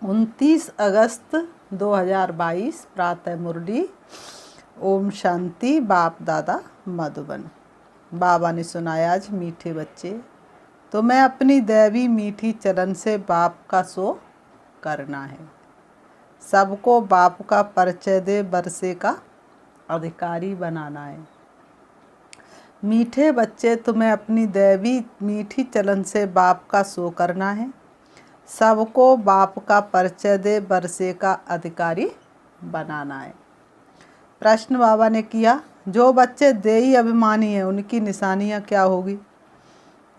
29 अगस्त 2022 प्रातः मुरली। ओम शांति। बाप दादा मधुबन। बाबा ने सुनाया, आज मीठे बच्चे, तो मैं अपनी दैवी मीठी चलन से बाप का सो करना है। सबको बाप का परिचय दे बरसे का अधिकारी बनाना है। मीठे बच्चे, तुम्हें अपनी दैवी मीठी चलन से बाप का सो करना है। सबको बाप का परिचय दे बरसे का अधिकारी बनाना है। प्रश्न बाबा ने किया, जो बच्चे देही अभिमानी हैं उनकी निशानियां क्या होगी?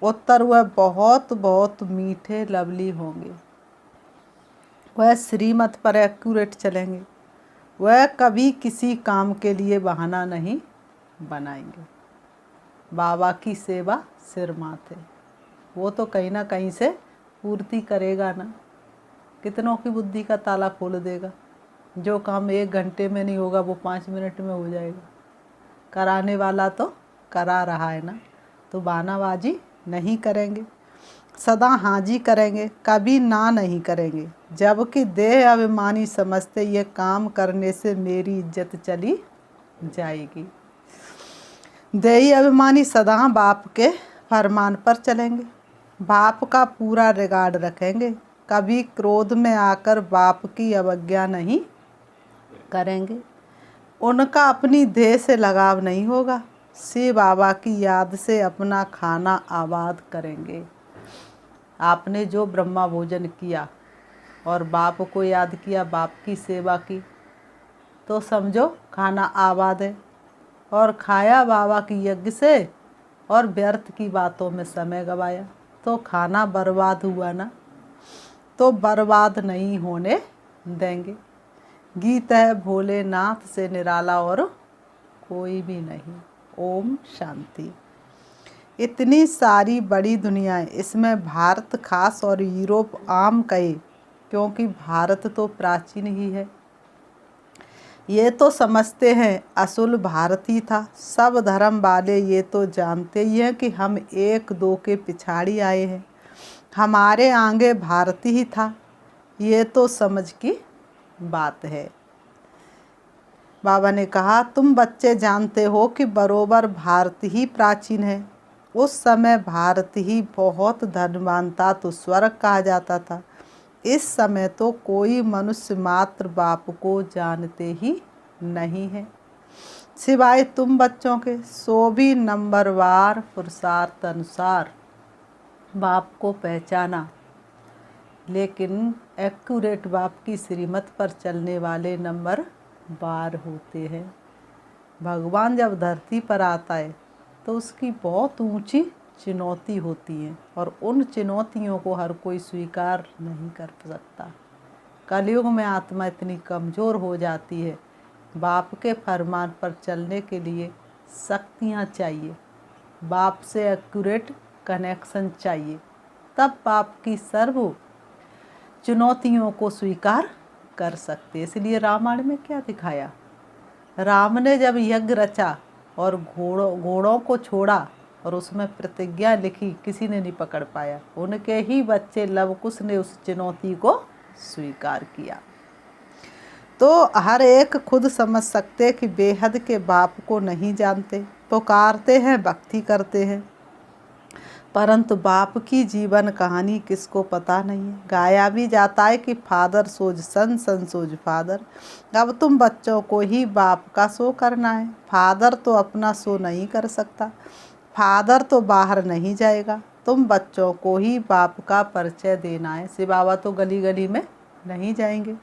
उत्तर, वह बहुत बहुत मीठे लवली होंगे। वह श्रीमत पर एक्यूरेट चलेंगे। वह कभी किसी काम के लिए बहाना नहीं बनाएंगे। बाबा की सेवा सिर माथे, वो तो कहीं ना कहीं से पूर्ति करेगा ना। कितनों की बुद्धि का ताला खोल देगा। जो काम 1 घंटे में नहीं होगा वो 5 मिनट में हो जाएगा। कराने वाला तो करा रहा है ना, तो बहानाबाजी नहीं करेंगे, सदा हाजी करेंगे, कभी ना नहीं करेंगे। जबकि देह अभिमानी समझते ये काम करने से मेरी इज्जत चली जाएगी। देही अभिमानी सदा बाप के फरमान पर चलेंगे, बाप का पूरा रिगार्ड रखेंगे, कभी क्रोध में आकर बाप की अवज्ञा नहीं करेंगे। उनका अपनी देह से लगाव नहीं होगा। शिव बाबा की याद से अपना खाना आबाद करेंगे। आपने जो ब्रह्मा भोजन किया और बाप को याद किया, बाप की सेवा की, तो समझो खाना आबाद है। और खाया बाबा की यज्ञ से और व्यर्थ की बातों में समय गवाया तो खाना बर्बाद हुआ ना। तो बर्बाद नहीं होने देंगे। गीत है भोलेनाथ से निराला और कोई भी नहीं। ओम शांति। इतनी सारी बड़ी दुनियाएं, इसमें भारत खास और यूरोप आम कहे, क्योंकि भारत तो प्राचीन ही है। ये तो समझते हैं असुल भारत ही था। सब धर्म वाले ये तो जानते ही हैं कि हम 1-2 के पिछाड़ी आए हैं। हमारे आगे भारत ही था। ये तो समझ की बात है। बाबा ने कहा, तुम बच्चे जानते हो कि बरोबर भारत ही प्राचीन है। उस समय भारत ही बहुत धनवान था तो स्वर्ग कहा जाता था। इस समय तो कोई मनुष्य मात्र बाप को जानते ही नहीं है, सिवाय तुम बच्चों के। सो भी नंबरवार पुरुषार्थ अनुसार बाप को पहचाना, लेकिन एक्यूरेट बाप की श्रीमत पर चलने वाले नंबर 12 होते हैं। भगवान जब धरती पर आता है तो उसकी बहुत ऊंची चुनौती होती है और उन चुनौतियों को हर कोई स्वीकार नहीं कर सकता। कलयुग में आत्मा इतनी कमज़ोर हो जाती है। बाप के फरमान पर चलने के लिए शक्तियाँ चाहिए, बाप से एक्यूरेट कनेक्शन चाहिए, तब बाप की सर्व चुनौतियों को स्वीकार कर सकते। इसलिए रामायण में क्या दिखाया, राम ने जब यज्ञ रचा और घोड़ों को छोड़ा और उसमें प्रतिज्ञा लिखी, किसी ने नहीं पकड़ पाया। उनके ही बच्चे लवकुश ने उस चुनौती को स्वीकार किया। तो हर एक खुद समझ सकते कि बेहद के बाप को नहीं जानते, पुकारते हैं, भक्ति करते हैं, परंतु बाप की जीवन कहानी किसको पता नहीं है। गाया भी जाता है कि फादर सोज सन, सन सोज फादर। अब तुम बच्चों को ही बाप का सो करना है। फादर तो अपना सो नहीं कर सकता, फादर तो बाहर नहीं जाएगा। तुम बच्चों को ही बाप का परिचय देना है। शिव बाबा तो गली गली में नहीं जाएंगे।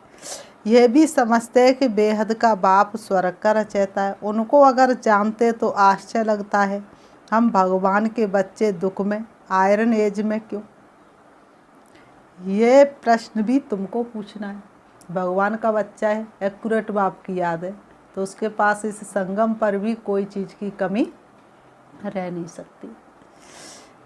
यह भी समझते हैं कि बेहद का बाप स्वर्ग का रचयिता है। उनको अगर जानते तो आश्चर्य लगता है, हम भगवान के बच्चे दुख में, आयरन एज में क्यों? ये प्रश्न भी तुमको पूछना है। भगवान का बच्चा है, एक्यूरेट बाप की याद है, तो उसके पास इस संगम पर भी कोई चीज़ की कमी रह नहीं सकती।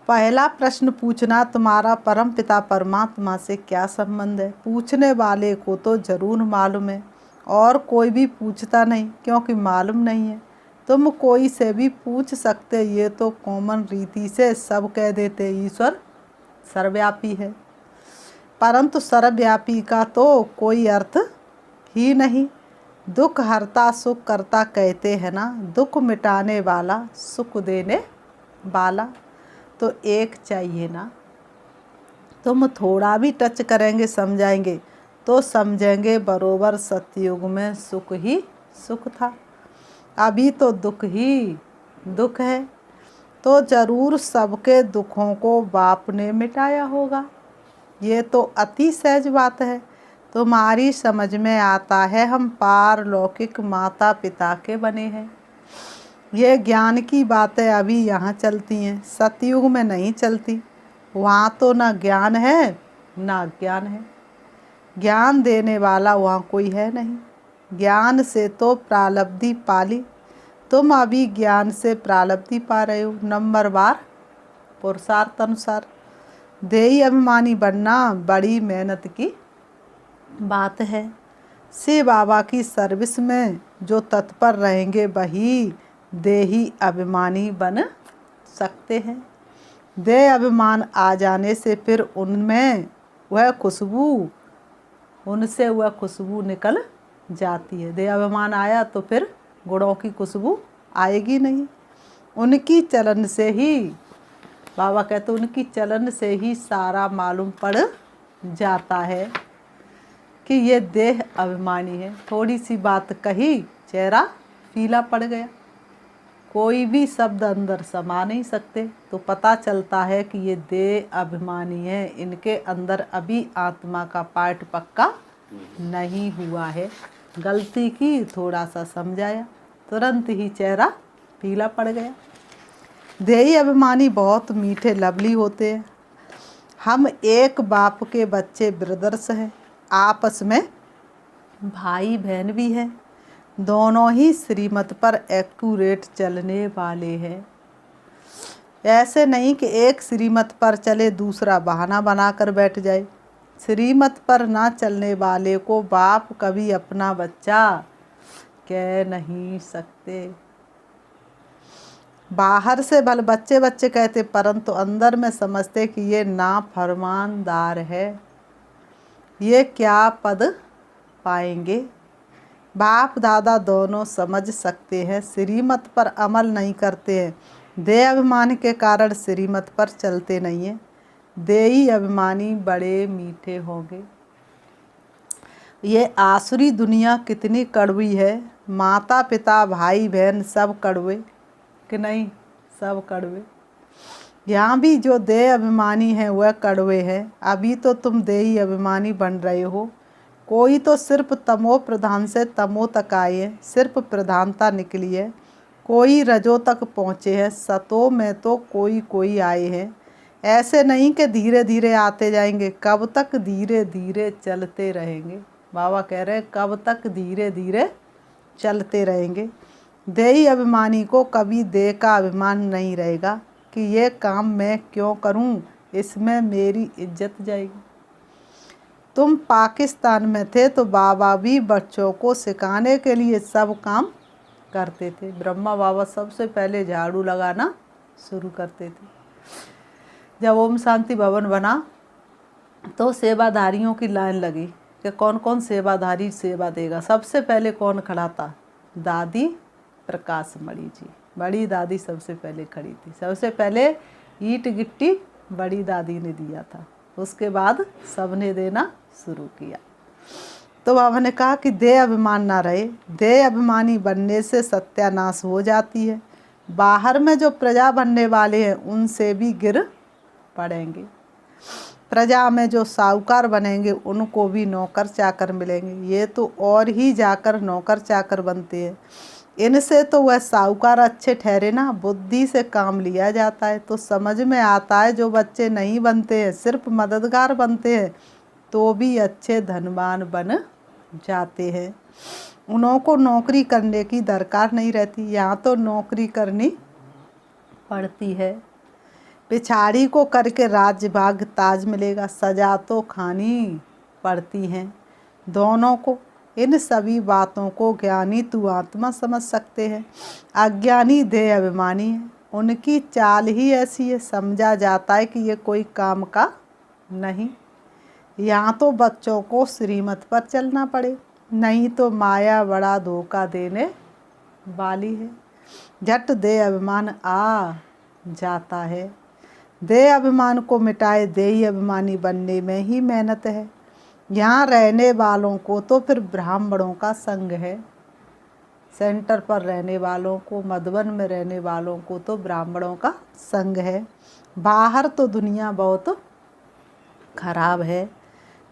पहला प्रश्न पूछना, तुम्हारा परम पिता परमात्मा से क्या संबंध है? पूछने वाले को तो जरूर मालूम है और कोई भी पूछता नहीं, क्योंकि मालूम नहीं है। तुम कोई से भी पूछ सकते, ये तो कॉमन रीति से सब कह देते ईश्वर सर्वव्यापी है। परंतु सर्वव्यापी का तो कोई अर्थ ही नहीं। दुख हरता सुख करता कहते हैं ना, दुख मिटाने वाला सुख देने वाला। तो एक चाहिए ना। तुम थोड़ा भी टच करेंगे समझाएंगे तो समझेंगे बरोबर सतयुग में सुख ही सुख था, अभी तो दुख ही दुख है। तो जरूर सबके दुखों को बाप ने मिटाया होगा। ये तो अति सहज बात है, तुम्हारी समझ में आता है हम पारलौकिक माता पिता के बने हैं। ये ज्ञान की बातें अभी यहाँ चलती हैं, सतयुग में नहीं चलती। वहाँ तो ना ज्ञान है ना ज्ञान है, ज्ञान देने वाला वहाँ कोई है नहीं। ज्ञान से तो प्रालब्धि पाली, तुम अभी ज्ञान से प्रालब्धि पा रहे हो। नंबर बार पुरुषार्थ अनुसार देही अभिमानी बनना बड़ी मेहनत की बात है। शिव बाबा की सर्विस में जो तत्पर रहेंगे वही देही अभिमानी बन सकते हैं। देह अभिमान आ जाने से फिर उनसे वह खुशबू निकल जाती है। देह अभिमान आया तो फिर गुणों की खुशबू आएगी नहीं। उनकी चलन से ही, बाबा कहते उनकी चलन से ही सारा मालूम पड़ जाता है कि ये देह अभिमानी है। थोड़ी सी बात कही चेहरा पीला पड़ गया, कोई भी शब्द अंदर समा नहीं सकते, तो पता चलता है कि ये देह अभिमानी है। इनके अंदर अभी आत्मा का पार्ट पक्का नहीं हुआ है। गलती की, थोड़ा सा समझाया, तुरंत ही चेहरा पीला पड़ गया। देही अभिमानी बहुत मीठे लवली होते हैं। हम एक बाप के बच्चे ब्रदर्स हैं, आपस में भाई बहन भी हैं, दोनों ही श्रीमत पर एक्यूरेट चलने वाले हैं। ऐसे नहीं कि एक श्रीमत पर चले दूसरा बहाना बनाकर बैठ जाए। श्रीमत पर ना चलने वाले को बाप कभी अपना बच्चा कह नहीं सकते। बाहर से भले बच्चे बच्चे कहते, परंतु अंदर में समझते कि ये नाफरमानदार है, ये क्या पद पाएंगे। बाप दादा दोनों समझ सकते हैं, श्रीमत पर अमल नहीं करते हैं। देह अभिमान के कारण श्रीमत पर चलते नहीं हैं। देही अभिमानी बड़े मीठे होंगे। ये आसुरी दुनिया कितनी कड़वी है। माता पिता भाई बहन सब कड़वे कि नहीं, सब कड़वे। यहाँ भी जो देह अभिमानी है वह कड़वे हैं। अभी तो तुम देही अभिमानी बन रहे हो। कोई तो सिर्फ तमो प्रधान से तमो तक आए हैं, सिर्फ प्रधानता निकली है। कोई रजो तक पहुँचे हैं, सतो में तो कोई कोई आए हैं। ऐसे नहीं कि धीरे धीरे आते जाएंगे, कब तक धीरे धीरे चलते रहेंगे। बाबा कह रहे हैं कब तक धीरे धीरे चलते रहेंगे। देही अभिमानी को कभी देह का अभिमान नहीं रहेगा कि ये काम मैं क्यों करूं, इसमें मेरी इज्जत जाएगी। तुम पाकिस्तान में थे तो बाबा भी बच्चों को सिखाने के लिए सब काम करते थे। ब्रह्मा बाबा सबसे पहले झाड़ू लगाना शुरू करते थे। जब ओम शांति भवन बना तो सेवाधारियों की लाइन लगी कि कौन कौन सेवाधारी सेवा देगा। सबसे पहले कौन खड़ा था? दादी प्रकाश मणि जी, बड़ी दादी सबसे पहले खड़ी थी। सबसे पहले ईंट गिट्टी बड़ी दादी ने दिया था, उसके बाद सबने देना शुरू किया। तो बाबा ने कहा कि देह अभिमान ना रहे। देह अभिमानी बनने से सत्यानाश हो जाती है। बाहर में जो प्रजा बनने वाले हैं उनसे भी गिर पड़ेंगे। प्रजा में जो साहूकार बनेंगे उनको भी नौकर चाकर मिलेंगे। ये तो और ही जाकर नौकर चाकर बनते हैं। इनसे तो वह साहूकार अच्छे ठहरे ना, बुद्धि से काम लिया जाता है। तो समझ में आता है जो बच्चे नहीं बनते हैं, सिर्फ मददगार बनते हैं, तो भी अच्छे धनवान बन जाते हैं। उनको नौकरी करने की दरकार नहीं रहती, यहाँ तो नौकरी करनी पड़ती है। पिछाड़ी को करके राज्य भाग ताज मिलेगा, सजा तो खानी पड़ती हैं दोनों को। इन सभी बातों को ज्ञानी तू आत्मा समझ सकते हैं। अज्ञानी देह अभिमानी है, उनकी चाल ही ऐसी है, समझा जाता है कि ये कोई काम का नहीं, यहाँ तो बच्चों को श्रीमत पर चलना पड़े, नहीं तो माया बड़ा धोखा देने वाली है। झट दे अभिमान आ जाता है, दे अभिमान को मिटाए, दे ही अभिमानी बनने में ही मेहनत है। यहाँ रहने वालों को तो फिर ब्राह्मणों का संग है, सेंटर पर रहने वालों को, मधुबन में रहने वालों को तो ब्राह्मणों का संग है। बाहर तो दुनिया बहुत खराब है।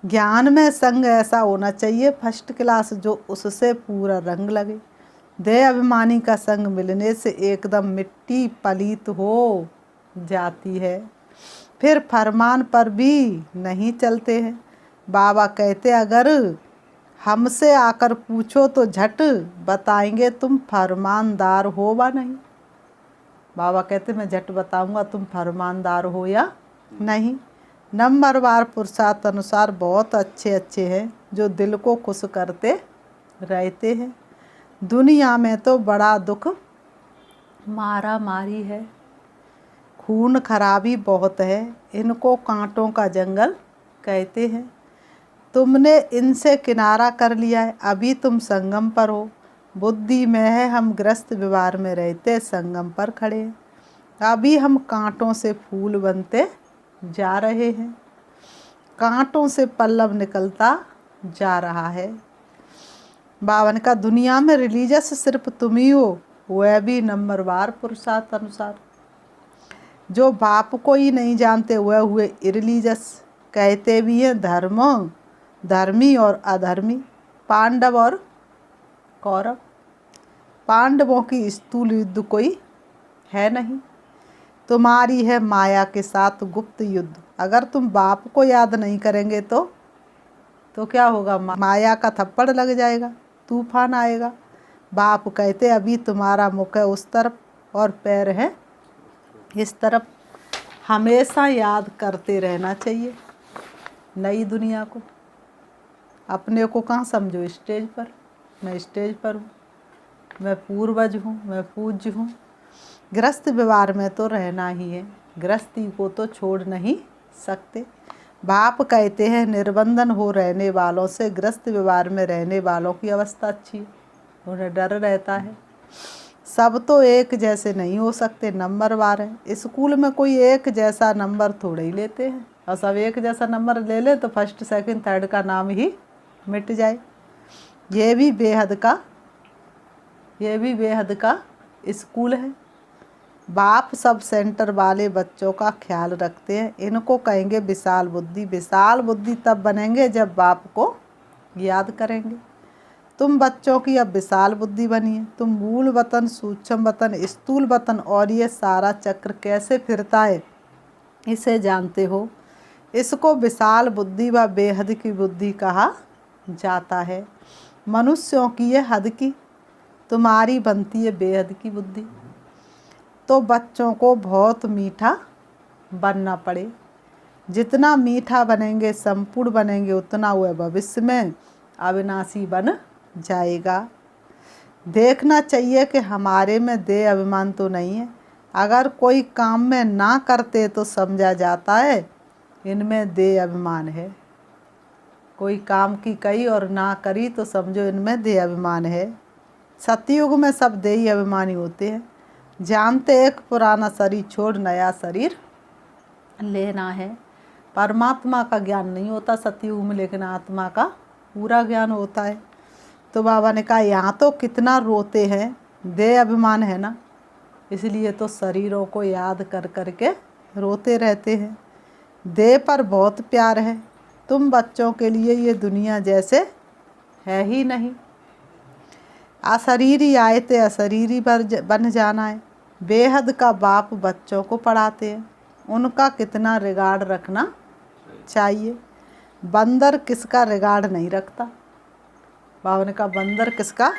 ज्ञान में संग ऐसा होना चाहिए फर्स्ट क्लास, जो उससे पूरा रंग लगे। दे अभिमानी का संग मिलने से एकदम मिट्टी पलीत हो जाती है, फिर फरमान पर भी नहीं चलते हैं। बाबा कहते अगर हमसे आकर पूछो तो झट बताएंगे तुम फरमानदार हो वा नहीं। बाबा कहते मैं झट बताऊंगा तुम फरमानदार हो या नहीं। नंबरवार पुरुषार्थ अनुसार बहुत अच्छे अच्छे हैं जो दिल को खुश करते रहते हैं। दुनिया में तो बड़ा दुख मारा मारी है, खून खराबी बहुत है, इनको कांटों का जंगल कहते हैं। तुमने इनसे किनारा कर लिया है, अभी तुम संगम पर हो। बुद्धि में है हम ग्रस्त व्यवहार में रहते संगम पर खड़े हैं। अभी हम कांटों से फूल बनते जा रहे हैं, कांटों से पल्लव निकलता जा रहा है। बावन का दुनिया में रिलीजियस सिर्फ तुम ही हो, वह भी नंबरवार पुरुषार्थ अनुसार। जो बाप को ही नहीं जानते वह हुए इरिलीजियस। कहते भी हैं धर्मी और अधर्मी, पांडव और कौरव। पांडवों की स्थूल युद्ध कोई है नहीं, तुम्हारी है माया के साथ गुप्त युद्ध। अगर तुम बाप को याद नहीं करेंगे तो क्या होगा, माया का थप्पड़ लग जाएगा, तूफान आएगा। बाप कहते अभी तुम्हारा मुख है उस तरफ और पैर है इस तरफ। हमेशा याद करते रहना चाहिए नई दुनिया को। अपने को कहाँ समझो स्टेज पर, मैं स्टेज पर हूँ, मैं पूर्वज हूँ, मैं पूज्य हूँ। गृहस्थ व्यवहार में तो रहना ही है, गृहस्थी को तो छोड़ नहीं सकते। बाप कहते हैं निर्बंधन हो रहने वालों से गृहस्थ व्यवहार में रहने वालों की अवस्था अच्छी है, उन्हें डर रहता है। सब तो एक जैसे नहीं हो सकते, नंबरवार है। स्कूल में कोई एक जैसा नंबर थोड़े ही लेते हैं, और सब एक जैसा नंबर ले ले तो फर्स्ट सेकंड थर्ड का नाम ही मिट जाए। ये भी बेहद का स्कूल है। बाप सब सेंटर वाले बच्चों का ख्याल रखते हैं, इनको कहेंगे विशाल बुद्धि। विशाल बुद्धि तब बनेंगे जब बाप को याद करेंगे। तुम बच्चों की अब विशाल बुद्धि बनिए। तुम मूल वतन, सूक्ष्म वतन, स्थूल वतन और ये सारा चक्र कैसे फिरता है इसे जानते हो। इसको विशाल बुद्धि व बेहद की बुद्धि कहा जाता है। मनुष्यों की ये हद की, तुम्हारी बनती है बेहद की बुद्धि। तो बच्चों को बहुत मीठा बनना पड़े। जितना मीठा बनेंगे, संपूर्ण बनेंगे, उतना वह भविष्य में अविनाशी बन जाएगा। देखना चाहिए कि हमारे में देह अभिमान तो नहीं है। अगर कोई काम में ना करते तो समझा जाता है इनमें देह अभिमान है। कोई काम की कही और ना करी तो समझो इनमें देह अभिमान है। सतयुग में सब देही अभिमानी होते हैं, जानते एक पुराना शरीर छोड़ नया शरीर लेना है। परमात्मा का ज्ञान नहीं होता सतयुग में, लेकिन आत्मा का पूरा ज्ञान होता है। तो बाबा ने कहा यहाँ तो कितना रोते हैं, देह अभिमान है ना, इसलिए तो शरीरों को याद कर कर के रोते रहते हैं। देह पर बहुत प्यार है, तुम बच्चों के लिए ये दुनिया जैसे है ही नहीं। अशरीरी आए थे अशरीरी बन जाना है। बेहद का बाप बच्चों को पढ़ाते हैं, उनका कितना रिगार्ड रखना चाहिए। बंदर किसका रिगार्ड नहीं रखता। बाबा ने कहा बंदर किसका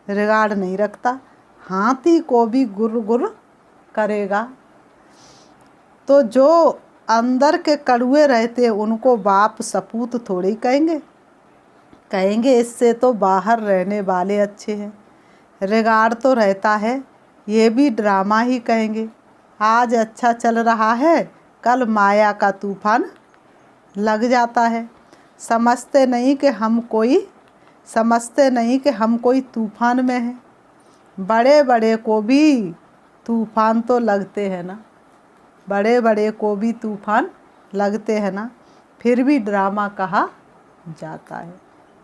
रिगार्ड नहीं रखता, हाथी को भी गुर गुर करेगा। तो जो अंदर के कड़ुए रहते उनको बाप सपूत थोड़ी कहेंगे इससे तो बाहर रहने वाले अच्छे हैं। रिगार्ड तो रहता है, ये भी ड्रामा ही कहेंगे। आज अच्छा चल रहा है, कल माया का तूफान लग जाता है। समझते नहीं कि हम कोई तूफान में हैं। बड़े बड़े को भी तूफान तो लगते हैं ना, बड़े बड़े को भी तूफान लगते हैं ना, फिर भी ड्रामा कहा जाता है।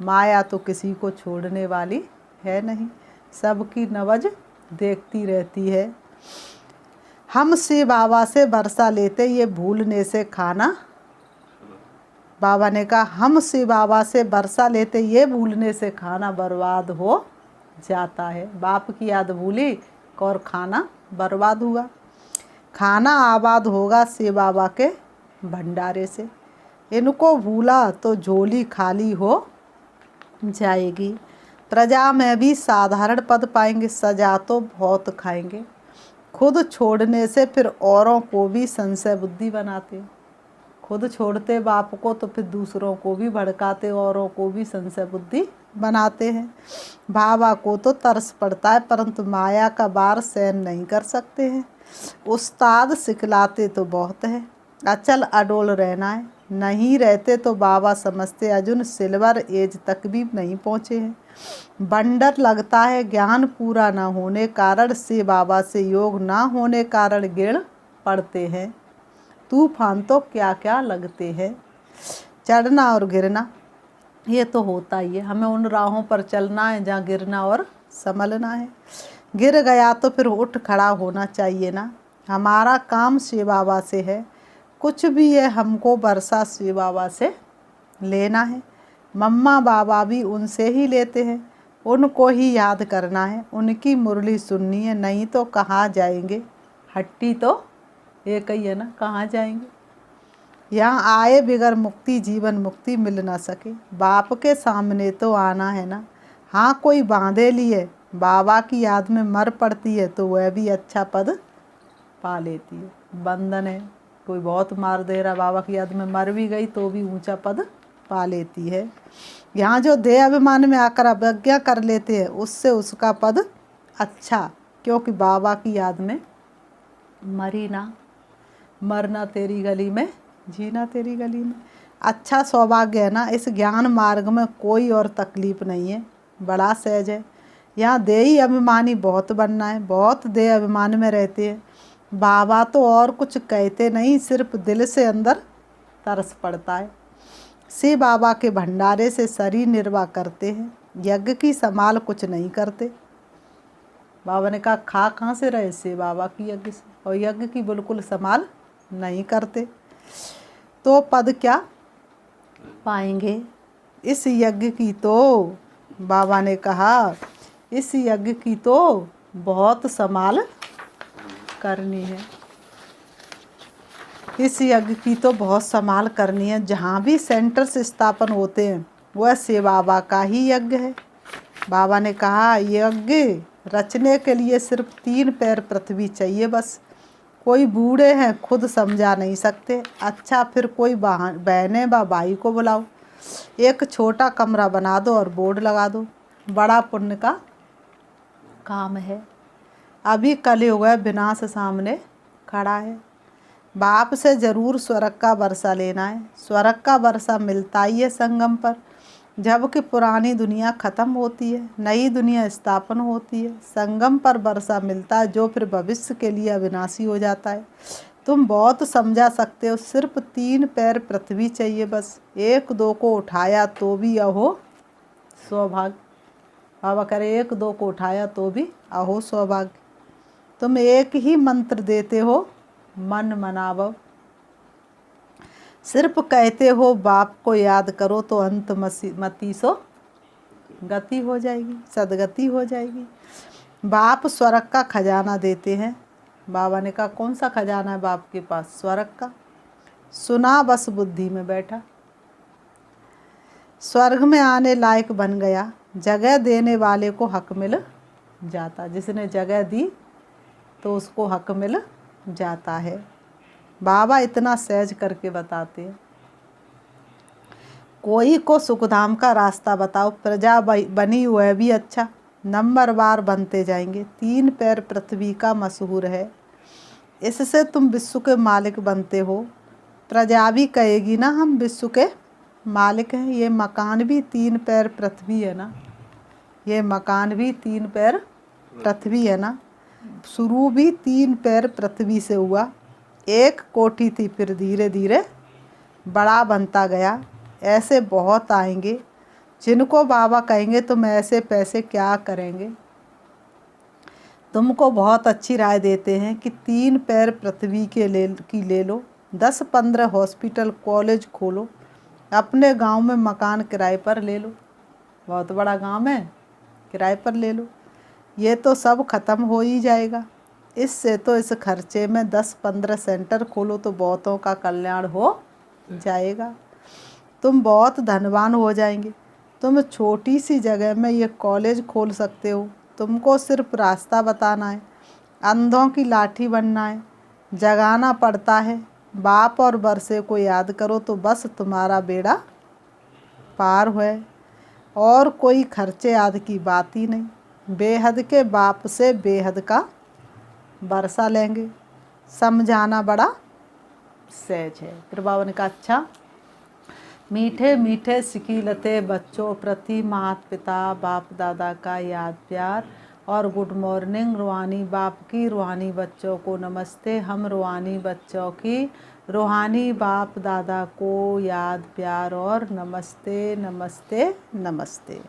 माया तो किसी को छोड़ने वाली है नहीं, सबकी नवज देखती रहती है। हम शिव बाबा से बरसा लेते ये भूलने से खाना, बाबा ने कहा हम शिव बाबा से बरसा लेते ये भूलने से खाना बर्बाद हो जाता है। बाप की याद भूली और खाना बर्बाद हुआ। खाना आबाद होगा शिव बाबा के भंडारे से, इनको भूला तो झोली खाली हो जाएगी। प्रजा में भी साधारण पद पाएंगे, सजा तो बहुत खाएंगे। खुद छोड़ने से फिर औरों को भी संशय बुद्धि बनाते। खुद छोड़ते बाप को तो फिर दूसरों को भी भड़काते, औरों को भी संशय बुद्धि बनाते हैं। बाबा को तो तरस पड़ता है परंतु माया का बार सहन नहीं कर सकते हैं। उस्ताद सिखलाते तो बहुत है, अचल अडोल रहना है। नहीं रहते तो बाबा समझते अर्जुन सिल्वर एज तक भी नहीं पहुँचे हैं। बंडर लगता है ज्ञान पूरा न होने कारण, से बाबा से योग ना होने कारण गिर पड़ते हैं। तूफान तो क्या क्या लगते हैं। चढ़ना और गिरना ये तो होता ही है, हमें उन राहों पर चलना है जहाँ गिरना और संभलना है। गिर गया तो फिर उठ खड़ा होना चाहिए ना। हमारा काम शिव बाबा से है, कुछ भी है हमको बरसा शिव बाबा से लेना है। मम्मा बाबा भी उनसे ही लेते हैं, उनको ही याद करना है, उनकी मुरली सुननी है, नहीं तो कहाँ जाएंगे। हट्टी तो एक ही है ना, कहाँ जाएंगे। यहाँ आए बिगर मुक्ति जीवन मुक्ति मिल ना सके। बाप के सामने तो आना है ना। हाँ कोई बांधे लिए बाबा की याद में मर पड़ती है तो वह भी अच्छा पद पा लेती है। बंधन है, कोई बहुत मार दे रहा बाबा की याद में मर भी गई तो भी ऊंचा पद पा लेती है। यहाँ जो देह अभिमान में आकर अवज्ञा कर लेते हैं उससे उसका पद अच्छा, क्योंकि बाबा की याद में मरी ना, मरना तेरी गली में, जीना तेरी गली में। अच्छा सौभाग्य है ना। इस ज्ञान मार्ग में कोई और तकलीफ नहीं है, बड़ा सहज है। यहाँ देही अभिमानी बहुत बनना है, बहुत देह अभिमान में रहते हैं। बाबा तो और कुछ कहते नहीं, सिर्फ दिल से अंदर तरस पड़ता है। शिव बाबा के भंडारे से शरीर निर्वाह करते हैं, यज्ञ की संभाल कुछ नहीं करते। बाबा ने कहा खा कहाँ से रहे, शिव बाबा की यज्ञ से, और यज्ञ की बिल्कुल संभाल नहीं करते तो पद क्या पाएंगे। इस यज्ञ की तो बाबा ने कहा इस यज्ञ की तो बहुत संभाल करनी है, इस यज्ञ की तो बहुत संभाल करनी है। जहाँ भी सेंटर्स स्थापन होते हैं वह शिव बाबा का ही यज्ञ है। बाबा ने कहा यज्ञ रचने के लिए सिर्फ 3 पैर पृथ्वी चाहिए बस। कोई बूढ़े हैं खुद समझा नहीं सकते, अच्छा फिर कोई बहने व भाई को बुलाओ, एक छोटा कमरा बना दो और बोर्ड लगा दो, बड़ा पुण्य का काम है। अभी कलयुग विनाश सामने खड़ा है। बाप से ज़रूर स्वर्ग का वर्षा लेना है। स्वर्ग का वर्षा मिलता ही है संगम पर, जबकि पुरानी दुनिया ख़त्म होती है, नई दुनिया स्थापन होती है। संगम पर वर्षा मिलता है जो फिर भविष्य के लिए अविनाशी हो जाता है। तुम बहुत समझा सकते हो, सिर्फ 3 पैर पृथ्वी चाहिए बस। 1-2 को उठाया तो भी अहो सौभाग्य। बाबा कह रहे 1-2 को उठाया तो भी अहो सौभाग्य। तुम एक ही मंत्र देते हो, मन मनावो। सिर्फ कहते हो बाप को याद करो तो अंत मति सो गति हो जाएगी, सदगति हो जाएगी। बाप स्वर्ग का खजाना देते हैं। बाबा ने कहा कौन सा खजाना है बाप के पास? स्वर्ग का। सुना बस बुद्धि में बैठा। स्वर्ग में आने लायक बन गया, जगह देने वाले को हक मिल जाता। जिसने जगह दी तो उसको हक मिल जाता है। बाबा इतना सहज करके बताते हैं। कोई को सुखधाम का रास्ता बताओ, प्रजा बनी वह भी अच्छा, नंबरवार बनते जाएंगे। 3 पैर पृथ्वी का मशहूर है, इससे तुम विश्व के मालिक बनते हो। प्रजा भी कहेगी ना हम विश्व के मालिक हैं। ये मकान भी 3 पैर पृथ्वी है ना, ये मकान भी 3 पैर पृथ्वी है ना। शुरू भी 3 पैर पृथ्वी से हुआ। एक कोठी थी, फिर धीरे धीरे बड़ा बनता गया। ऐसे बहुत आएंगे जिनको बाबा कहेंगे तुम ऐसे पैसे क्या करेंगे। तुमको बहुत अच्छी राय देते हैं कि 3 पैर पृथ्वी के ले लो, 10-15 हॉस्पिटल कॉलेज खोलो, अपने गांव में मकान किराए पर ले लो। बहुत बड़ा गांव है, किराए पर ले लो। ये तो सब ख़त्म हो ही जाएगा। इससे तो इस खर्चे में 10-15 सेंटर खोलो तो बहुतों का कल्याण हो जाएगा। तुम बहुत धनवान हो जाएंगे। तुम छोटी सी जगह में ये कॉलेज खोल सकते हो। तुमको सिर्फ रास्ता बताना है, अंधों की लाठी बनना है, जगाना पड़ता है। बाप और बरसे को याद करो तो बस तुम्हारा बेड़ा पार है। और कोई खर्चे आदि की बात ही नहीं। बेहद के बाप से बेहद का बरसा लेंगे। समझाना बड़ा सहज है। फिर बाबा ने कहा अच्छा, मीठे मीठे सिकीलते बच्चों प्रति माता पिता बाप दादा का याद प्यार और गुड मॉर्निंग। रूहानी बाप की रूहानी बच्चों को नमस्ते। हम रूहानी बच्चों की रूहानी बाप दादा को याद प्यार और नमस्ते नमस्ते नमस्ते।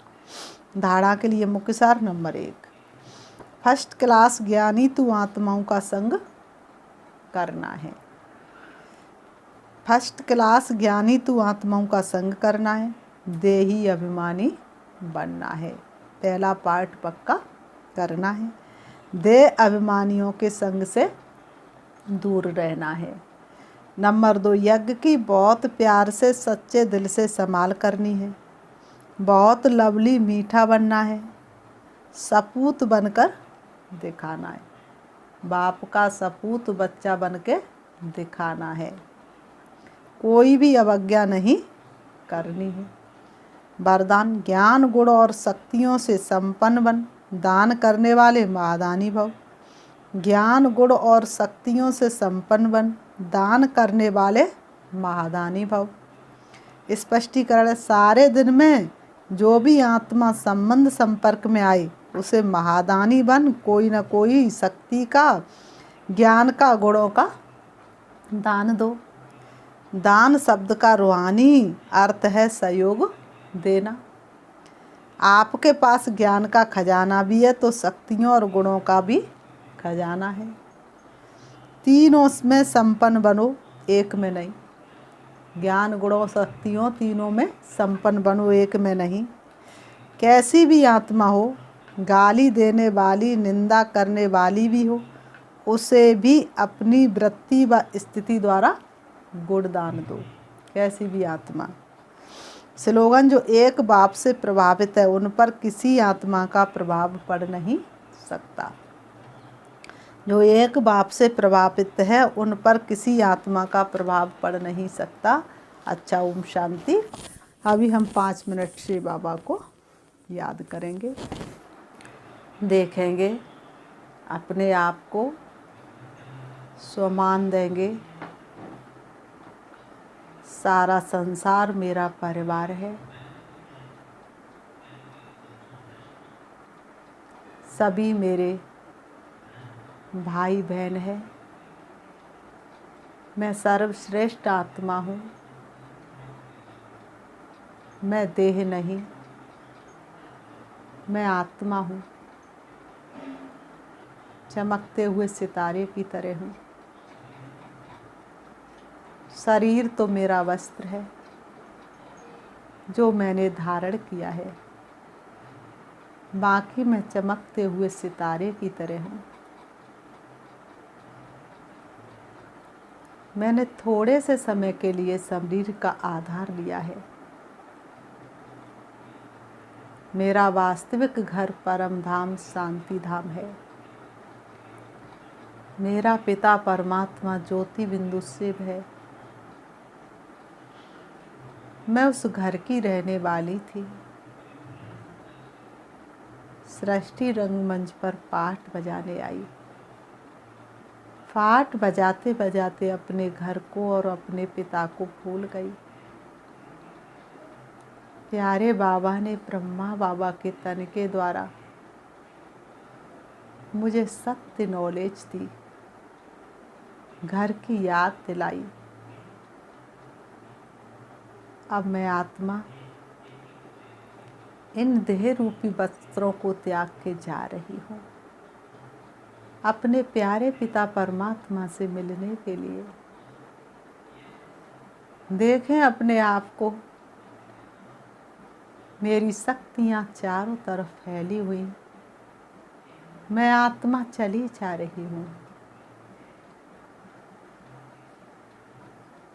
धारणा के लिए मुख्य सार नंबर 1, फर्स्ट क्लास ज्ञानी तू आत्माओं का संग करना है। फर्स्ट क्लास ज्ञानी तू आत्माओं का संग करना है। देही अभिमानी बनना है। पहला पार्ट पक्का करना है। देह अभिमानियों के संग से दूर रहना है। नंबर 2, यज्ञ की बहुत प्यार से सच्चे दिल से संभाल करनी है। बहुत लवली मीठा बनना है। सपूत बनकर दिखाना है। बाप का सपूत बच्चा बन के दिखाना है। कोई भी अवज्ञा नहीं करनी है। वरदान, ज्ञान गुण और शक्तियों से संपन्न बन, दान करने वाले महादानी भव। ज्ञान गुण और शक्तियों से संपन्न बन, दान करने वाले महादानी भव। स्पष्टीकरण, सारे दिन में जो भी आत्मा संबंध संपर्क में आए उसे महादानी बन कोई न कोई शक्ति का, ज्ञान का, गुणों का दान दो। दान शब्द का रूहानी अर्थ है सहयोग देना। आपके पास ज्ञान का खजाना भी है तो शक्तियों और गुणों का भी खजाना है। तीनों में संपन्न बनो, एक में नहीं। ज्ञान गुणों शक्तियों तीनों में संपन्न बनो, एक में नहीं। कैसी भी आत्मा हो, गाली देने वाली, निंदा करने वाली भी हो, उसे भी अपनी वृत्ति व स्थिति द्वारा गुण दान दो। कैसी भी आत्मा। स्लोगन, जो एक बाप से प्रभावित है उन पर किसी आत्मा का प्रभाव पड़ नहीं सकता। जो एक बाप से प्रभावित है उन पर किसी आत्मा का प्रभाव पड़ नहीं सकता। अच्छा, ओम शांति। अभी हम 5 मिनट से बाबा को याद करेंगे, देखेंगे, अपने आप को सम्मान देंगे। सारा संसार मेरा परिवार है। सभी मेरे भाई बहन है। मैं सर्वश्रेष्ठ आत्मा हूँ। मैं देह नहीं, मैं आत्मा हूँ। चमकते हुए सितारे की तरह हूँ। शरीर तो मेरा वस्त्र है जो मैंने धारण किया है। बाकी मैं चमकते हुए सितारे की तरह हूँ। मैंने थोड़े से समय के लिए शरीर का आधार लिया है। मेरा वास्तविक घर परम धाम शांति धाम है। मेरा पिता परमात्मा ज्योति बिंदु शिव है। मैं उस घर की रहने वाली थी। सृष्टि रंगमंच पर पाठ बजाने आई। फाट बजाते बजाते अपने घर को और अपने पिता को भूल गई। प्यारे बाबा ने ब्रह्मा बाबा के तन के द्वारा मुझे सत्य नॉलेज दी, घर की याद दिलाई। अब मैं आत्मा इन देह रूपी वस्त्रों को त्याग के जा रही हूँ अपने प्यारे पिता परमात्मा से मिलने के लिए। देखें अपने आप को, मेरी शक्तियाँ चारों तरफ फैली हुई, मैं आत्मा चली जा रही हूँ।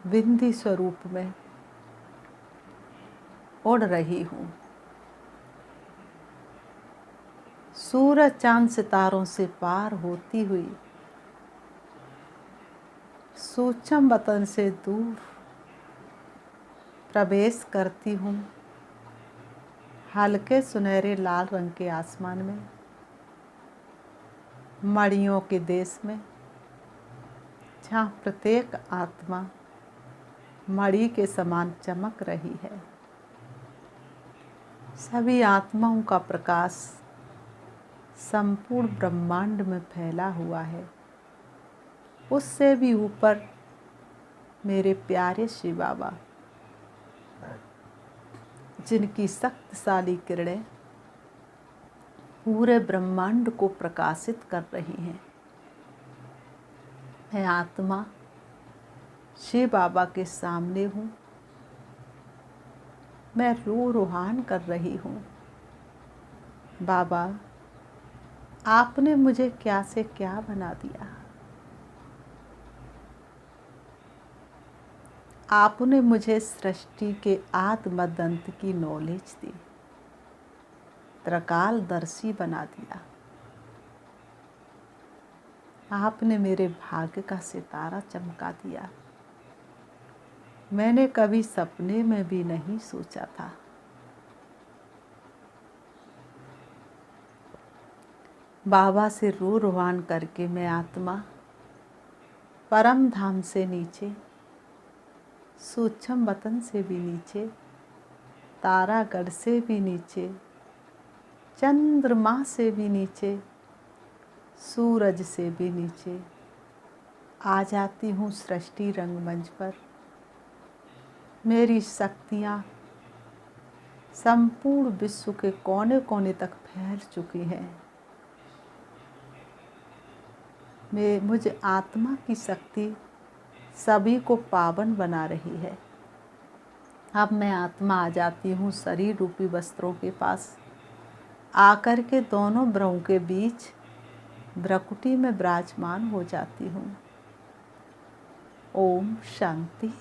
बिंदी स्वरूप में उड़ रही हूँ। सूरज चांद सितारों से पार होती हुई सूक्ष्म वतन से दूर प्रवेश करती हूँ हल्के सुनहरे लाल रंग के आसमान में, मणियों के देश में, जहाँ प्रत्येक आत्मा मणि के समान चमक रही है। सभी आत्माओं का प्रकाश संपूर्ण ब्रह्मांड में फैला हुआ है। उससे भी ऊपर मेरे प्यारे शिव बाबा, जिनकी शक्तिशाली किरणें पूरे ब्रह्मांड को प्रकाशित कर रही हैं। मैं आत्मा शिव बाबा के सामने हूँ। मैं रोहान कर रही हूँ, बाबा आपने मुझे क्या से क्या बना दिया। आपने मुझे सृष्टि के आदि मध्य अंत की नॉलेज दी, त्रिकालदर्शी बना दिया। आपने मेरे भाग्य का सितारा चमका दिया। मैंने कभी सपने में भी नहीं सोचा था। बाबा से रोहान करके मैं आत्मा परम धाम से नीचे, सूक्ष्म वतन से भी नीचे, तारागढ़ से भी नीचे, चंद्रमा से भी नीचे, सूरज से भी नीचे आ जाती हूँ सृष्टि रंगमंच पर। मेरी शक्तियाँ संपूर्ण विश्व के कोने कोने तक फैल चुकी हैं। मुझ आत्मा की शक्ति सभी को पावन बना रही है। अब मैं आत्मा आ जाती हूँ शरीर रूपी वस्त्रों के पास, आकर के दोनों भ्रुओं के बीच भ्रकुटी में विराजमान हो जाती हूँ। ओम शांति।